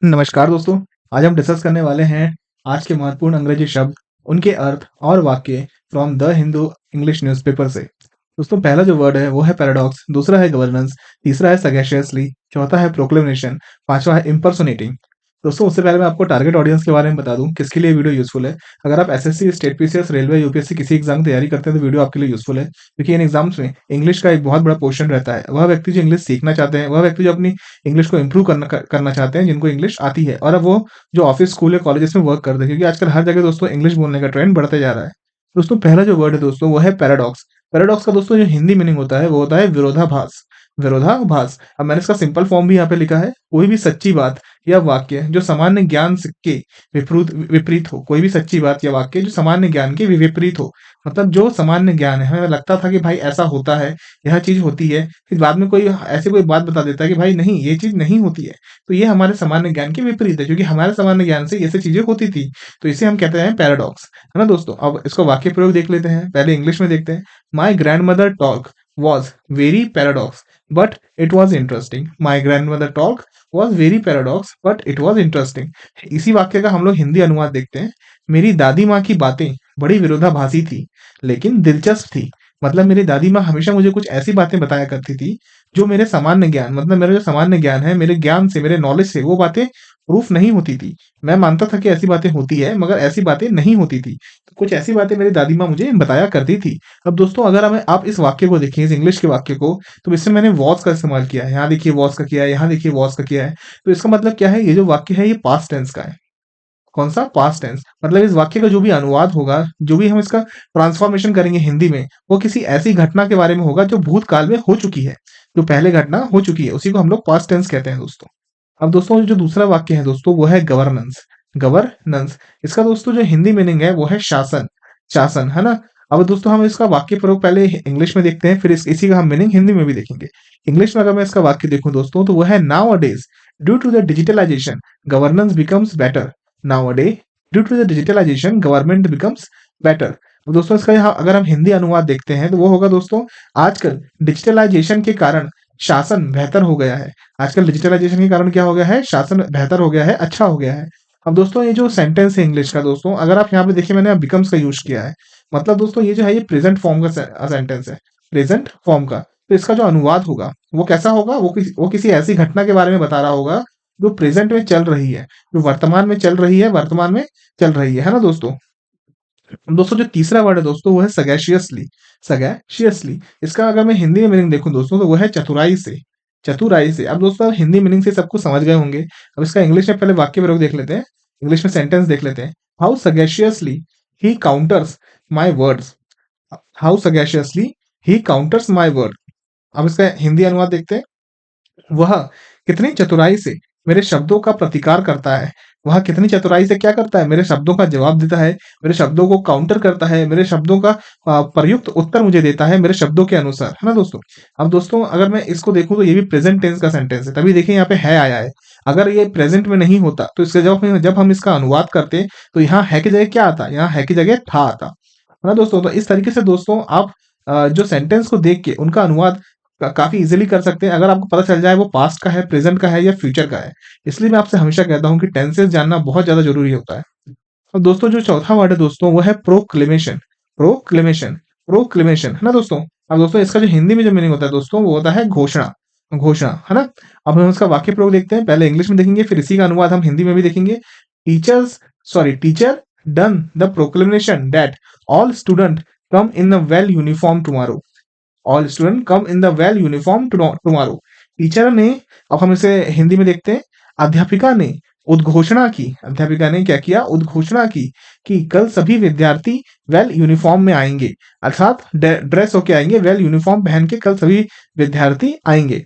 नमस्कार दोस्तों, आज हम डिस्कस करने वाले हैं आज के महत्वपूर्ण अंग्रेजी शब्द, उनके अर्थ और वाक्य from the Hindu English newspaper से। दोस्तों पहला जो वर्ड है वो है पैराडॉक्स, दूसरा है गवर्नेंस, तीसरा है सगैशियसली, चौथा है प्रोक्लेमेशन, पांचवा है इम्पर्सोनेटिंग। दोस्तों उससे पहले मैं आपको टारगेट ऑडियंस के बारे में बता दूं किसके लिए वीडियो यूजफुल है। अगर आप SSC, state PCS, railway, UPSC किसी एग्जाम की तैयारी करते हैं तो वीडियो आपके लिए यूजफुल है, क्योंकि इन एग्जाम्स में इंग्लिश का एक बहुत बड़ा पोर्शन रहता है। वह व्यक्ति जो इंग्लिश सीखना चाहते हैं, वह व्यक्ति जो अपनी इंग्लिश को इम्प्रूव करना चाहते हैं, जिनको इंग्लिश आती है और अब वो जो ऑफिस, स्कूल या कॉलेजेस में वर्क करते हैं, क्योंकि आजकल हर जगह दोस्तों इंग्लिश बोलने का ट्रेंड बढ़ते जा रहा है। दोस्तों पहला जो वर्ड है दोस्तों वो है पैराडॉक्स। पैराडॉक्स का दोस्तों जो हिंदी मीनिंग होता है वो होता है विरोधाभास। विरोधाभास, अब मैंने इसका सिंपल फॉर्म भी यहाँ पे लिखा है। कोई भी सच्ची बात या वाक्य जो सामान्य ज्ञान के विपरीत विपरीत हो, कोई भी सच्ची बात या वाक्य जो सामान्य ज्ञान के विपरीत हो, मतलब जो सामान्य ज्ञान है, हमें लगता था कि भाई ऐसा होता है, यह चीज होती है, फिर बाद में कोई ऐसी कोई बात बता देता है कि भाई नहीं, ये चीज नहीं होती है, तो ये हमारे सामान्य ज्ञान के विपरीत है, क्योंकि हमारे सामान्य ज्ञान से ये सब चीजें होती थी। तो इसे हम कहते हैं पैराडॉक्स, है ना दोस्तों। अब इसको वाक्य प्रयोग देख लेते हैं, पहले इंग्लिश में देखते हैं। My grand mother talk was very paradox but it was interesting. My grand mother talk was very paradox but it was interesting. इसी वाक्य का हम लोग हिंदी अनुवाद देखते हैं। मेरी दादी माँ की बातें बड़ी विरोधाभासी थी लेकिन दिलचस्प थी। मतलब मेरी दादी माँ हमेशा मुझे कुछ ऐसी बातें बताया करती थी जो मेरे सामान्य ज्ञान, मतलब मेरा जो सामान्य ज्ञान है, मेरे ज्ञान से, मेरे नॉलेज से वो बातें प्रूफ नहीं होती थी। मैं मानता था कि ऐसी बातें होती है, मगर ऐसी बातें नहीं होती थी। तो कुछ ऐसी बातें मेरी दादी माँ मुझे बताया करती थी। अब दोस्तों अगर हमें आप इस वाक्य को देखें, इस इंग्लिश के वाक्य को, तो इसमें मैंने वॉज का इस्तेमाल किया है। यहाँ देखिए वॉज का किया है, यहाँ देखिए वॉज का किया है। तो इसका मतलब क्या है, ये जो वाक्य है ये पास्ट टेंस का है। कौन सा? Past tense. मतलब इस वाक्य का जो भी अनुवाद होगा, जो भी हम इसका ट्रांसफॉर्मेशन करेंगे हिंदी में, वो किसी ऐसी घटना के बारे में होगा जो भूतकाल में हो चुकी है, जो पहले घटना हो चुकी है, उसी को हम लोग पास्ट टेंस कहते हैं दोस्तों। अब दोस्तों जो दूसरा वाक्य है दोस्तों वो है गवर्नेंस। गवर्नेंस, इसका दोस्तों जो हिंदी मीनिंग है वो है शासन। शासन, है ना। अब दोस्तों हम इसका वाक्य प्रयोग पहले इंग्लिश में देखते हैं, फिर इसी का हम मीनिंग हिंदी में भी देखेंगे। इंग्लिश में अगर मैं इसका वाक्य देखूं दोस्तों तो वो है nowadays due to the digitalization governance becomes better. Now due to the digitalization government becomes better. अब दोस्तों इसका यहाँ अगर हम हिंदी अनुवाद देखते हैं तो वो होगा दोस्तों, आजकल डिजिटलाइजेशन के कारण शासन बेहतर हो गया है। आजकल डिजिटलाइजेशन के कारण क्या हो गया है, शासन बेहतर हो गया है, अच्छा हो गया है। अब दोस्तों ये जो सेंटेंस है इंग्लिश का दोस्तों, अगर आप यहाँ पे देखिए मैंने बिकम्स का यूज किया है। मतलब दोस्तों ये जो है ये प्रेजेंट फॉर्म का सेंटेंस है, प्रेजेंट फॉर्म का। तो इसका जो अनुवाद होगा वो कैसा होगा, वो किसी ऐसी घटना के बारे में बता रहा होगा जो प्रेजेंट में चल रही है, जो वर्तमान में चल रही है, वर्तमान में चल रही है ना दोस्तों। दोस्तों जो तीसरा वर्ड है दोस्तों वो है सगैशियसली। सगैशियसली, इसका अगर मैं हिंदी में मीनिंग देखूं दोस्तों तो वो है चतुराई से। चतुराई से। अब दोस्तों हिंदी मीनिंग से सब कुछ समझ गए होंगे। अब इसका इंग्लिश में पहले वाक्य प्रयोग देख लेते हैं, इंग्लिश में सेंटेंस देख लेते हैं। How sagaciously he counters my words. How sagaciously he counters my word. अब इसका हिंदी अनुवाद देखते हैं। वह कितनी चतुराई से मेरे शब्दों का प्रतिकार करता है। वह कितनी चतुराई से क्या करता है, मेरे शब्दों का जवाब देता है, मेरे शब्दों को काउंटर करता है, मेरे शब्दों का प्रयुक्त उत्तर मुझे देता है मेरे शब्दों के अनुसार, है ना दोस्तों। अब दोस्तों अगर मैं इसको देखूं तो ये भी प्रेजेंट टेंस का सेंटेंस है, तभी देखिए यहाँ पे है आया है। अगर ये प्रेजेंट में नहीं होता तो इसके जब हम इसका अनुवाद करते तो यहाँ है की जगह क्या आता, यहाँ है की जगह था आता, है ना दोस्तों। तो इस तरीके से दोस्तों आप जो सेंटेंस को देख के उनका अनुवाद काफी इजीली कर सकते हैं, अगर आपको पता चल जाए वो पास्ट का है, प्रेजेंट का है या फ्यूचर का है। इसलिए मैं आपसे हमेशा कहता हूँ कि टेंसेस जानना बहुत ज्यादा जरूरी होता है। और दोस्तों जो चौथा वर्ड है दोस्तों वो है प्रोक्लेमेशन। प्रोक्लेमेशन, प्रोक्लेमेशन, है ना दोस्तों। अब दोस्तों इसका जो हिंदी में जो मीनिंग होता है दोस्तों वो होता है घोषणा। घोषणा, है ना। अब हम इसका वाक्य प्रयोग देखते हैं, पहले इंग्लिश में देखेंगे फिर इसी का अनुवाद हम हिंदी में भी देखेंगे। Teacher done the proclamation that all student come in a well uniform tomorrow. All student come in the well uniform tomorrow. Teacher ने, अब हम इसे हिंदी में देखते हैं। अध्यापिका ने उद्घोषणा की, अध्यापिका ने क्या किया, उद्घोषणा की कि कल सभी विद्यार्थी वेल यूनिफॉर्म में आएंगे, अर्थात ड्रेस होके आएंगे, वेल यूनिफॉर्म पहन के कल सभी विद्यार्थी आएंगे।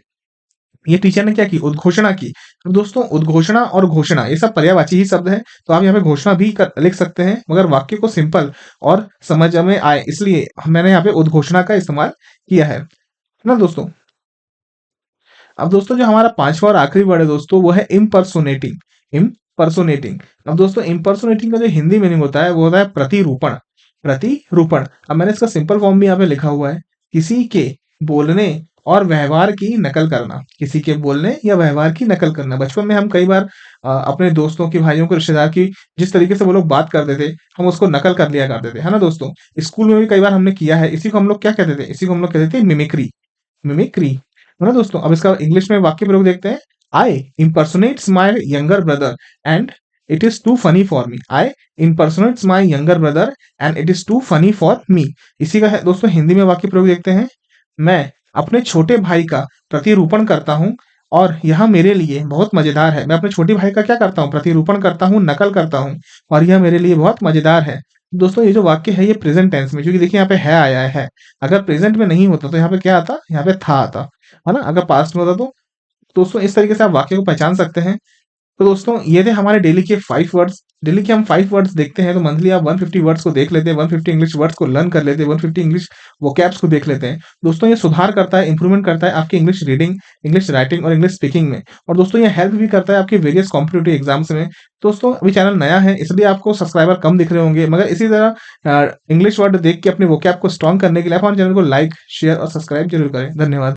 ये टीचर ने क्या की, उद्घोषणा की। तो दोस्तों उद्घोषणा और घोषणा ये सब पर्यायवाची ही शब्द है, तो आप यहाँ पे घोषणा भी लिख सकते हैं, मगर वाक्य को सिंपल और समझ में आए इसलिए मैंने यहाँ पे उद्घोषणा का इस्तेमाल किया है ना दोस्तों। अब दोस्तों जो हमारा पांचवा और आखिरी वर्ड है दोस्तों वो है इम्पर्सोनेटिंग। इम्पर्सोनेटिंग। अब दोस्तों इम्पर्सोनेटिंग का जो हिंदी मीनिंग होता है वो होता है प्रतिरूपण। प्रतिरूपण। अब मैंने इसका सिंपल फॉर्म भी यहाँ पे लिखा हुआ है। किसी के बोलने और व्यवहार की नकल करना, किसी के बोलने या व्यवहार की नकल करना। बचपन में हम कई बार अपने दोस्तों की, भाइयों के, रिश्तेदार की जिस तरीके से वो लोग बात करते थे, हम उसको नकल कर लिया करते थे, है ना दोस्तों? स्कूल में भी कई बार हमने किया है। इसी को हम लोग क्या कहते थे? इसी को हम लोग कहते थे मिमिक्री। मिमिक्री, है ना दोस्तों? अब इसका इंग्लिश में वाक्य प्रयोग देखते हैं। आई impersonates my younger brother and it is to funny for me. I impersonates my younger brother and it is to funny for me. इसी का है दोस्तों हिंदी में वाक्य प्रयोग देखते हैं। मैं अपने छोटे भाई का प्रतिरूपण करता हूँ और यह मेरे लिए बहुत मजेदार है। मैं अपने छोटे भाई का क्या करता हूँ? प्रतिरूपण करता हूँ, नकल करता हूँ, और यह मेरे लिए बहुत मजेदार है। दोस्तों ये जो वाक्य है ये प्रेजेंट टेंस में, क्योंकि देखिए यहाँ पे है आया है। अगर प्रेजेंट में नहीं होता तो यहाँ पे क्या आता? यहाँ पे था आता, है ना? अगर पास्ट में होता तो दोस्तों इस तरीके से आप वाक्य को पहचान सकते हैं। तो दोस्तों ये थे हमारे डेली के 5 वर्ड्स। डेली के हम 5 वर्ड्स देखते हैं तो मंथली आप 150 वर्ड्स को देख लेते हैं, 150 इंग्लिश वर्ड्स को लर्न कर लेते हैं, 150 इंग्लिश वोकैब्स को देख लेते हैं। दोस्तों ये सुधार करता है, इंप्रूवमेंट करता है आपकी इंग्लिश रीडिंग, इंग्लिश राइटिंग और इंग्लिश स्पीकिंग में। और दोस्तों ये हेल्प भी करता है आपके वेरियस कॉम्पिटिटिव एग्जाम्स में। दोस्तों अभी चैनल नया है इसलिए आपको सब्सक्राइबर कम दिख रहे होंगे, मगर इसी तरह इंग्लिश वर्ड देख के अपने वोकैब को स्ट्रॉन्ग करने के लिए आप हमारे चैनल को लाइक, शेयर और सब्सक्राइब जरूर करें। धन्यवाद।